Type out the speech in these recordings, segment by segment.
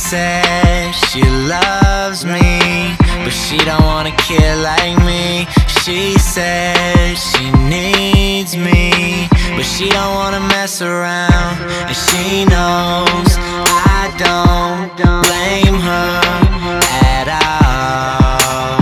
said she loves me, but she don't wanna kid like me. She said she needs me, but she don't wanna mess around. And she knows I don't blame her at all,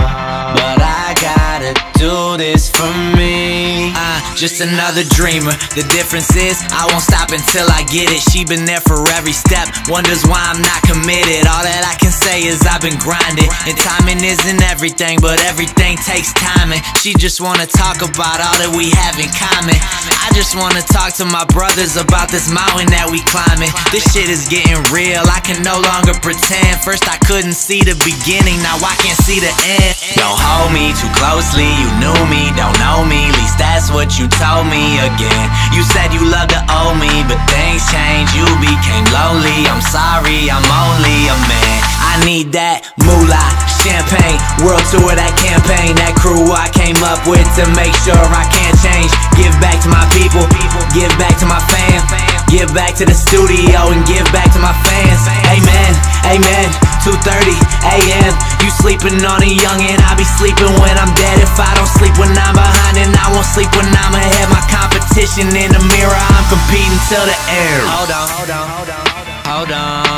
but I gotta do this for me. Just another dreamer. The difference is I won't stop until I get it. She been there for every step, wonders why I'm not committed. All that I can say is I've been grinding, and timing isn't everything, but everything takes timing. She just wanna talk about all that we have in common. I just wanna talk to my brothers about this mountain that we climbing. This shit is getting real, I can no longer pretend. First I couldn't see the beginning, now I can't see the end. Don't hold me too closely, you knew me, don't know me, at least that's what you told me again. You said you loved to owe me, but things changed, you became lonely. I'm sorry, I'm only a man. I need that moolah, champagne, world tour, that campaign, that crew I came up with to make sure I can't change. Give back to my people, give back to my fam, give back to the studio and give back to my fans. Amen, amen, 2:30 a.m. You sleeping on a youngin', I be sleeping when I'm dead. If I don't sleep when I'm behind, and I won't sleep when I'm ahead. My competition in the mirror, I'm competing till the air. Hold on, hold on, hold on, hold on.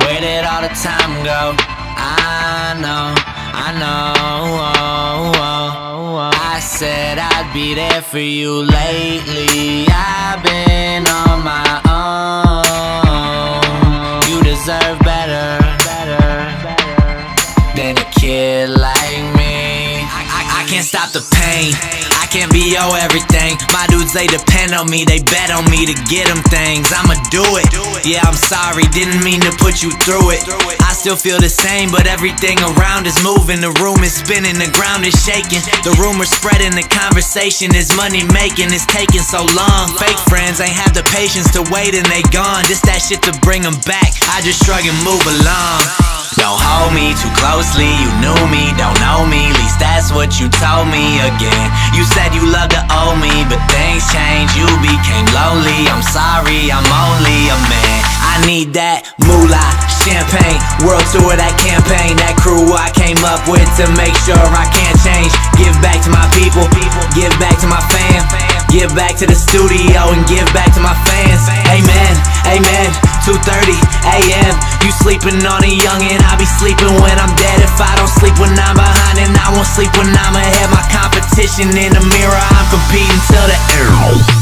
Where did all the time go? I know, I know. I said I'd be there for you lately. I've been on my own. You deserve better than a kid like me. I can't stop the pain, I can't be your everything. My dudes, they depend on me, they bet on me to get them things. I'ma do it, yeah, I'm sorry, didn't mean to put you through it. I still feel the same, but everything around is moving. The room is spinning, the ground is shaking. The rumors spreading, the conversation is money making. It's taking so long. Fake friends ain't have the patience to wait and they gone. Just that shit to bring them back, I just shrug and move along. Don't hold me too closely, you knew me, don't know me, at least that's what you told me again. You said you loved to owe me, but things changed, you became lonely. I'm sorry, I'm only a man. I need that moolah, champagne, world tour, that campaign, that crew I came up with to make sure I can't change. Give back to my people, give back to my fam, give back to the studio and give back to my fans. Amen, amen, 2:30 a.m. You sleeping on a youngin', I be sleeping when I'm dead. If I don't sleep when I'm behind, and I won't sleep when I'm ahead. My competition in the mirror, I'm competing till the air.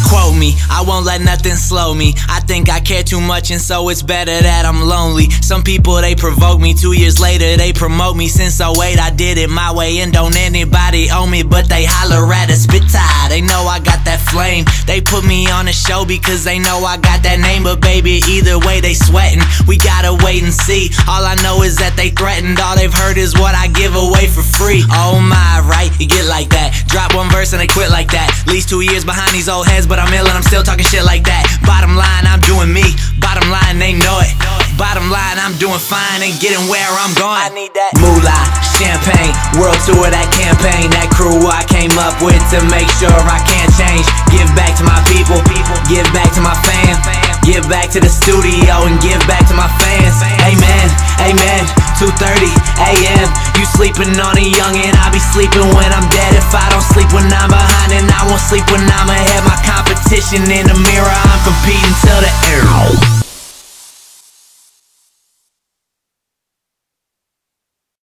Quote me, I won't let nothing slow me. I think I care too much, and so it's better that I'm lonely. Some people, they provoke me, 2 years later they promote me. Since 08 I did it my way, and don't anybody owe me, but they holler at a spit tie. They know I got that flame, they put me on a show because they know I got that name. But baby, either way they sweating, we gotta wait and see. All I know is that they threatened, all they've heard is what I give away for free. Oh my, right, you get like that. Drop one verse and they quit like that. At least 2 years behind these old heads, but I'm ill and I'm still talking shit like that. Bottom line, I'm doing me, bottom line, they know it. Bottom line, I'm doing fine and getting where I'm going. I need that moolah, champagne, world tour, that campaign, that crew I came up with to make sure I can't change. Give back to my people, give back to my fam, give back to the studio and give back to my fans. Amen, amen, 2:30 a.m. You sleeping on a youngin', I be sleeping when I'm dead. If I don't sleep when I'm behind, and I won't sleep when I'm ahead. My competition in the mirror, I'm competing till the air.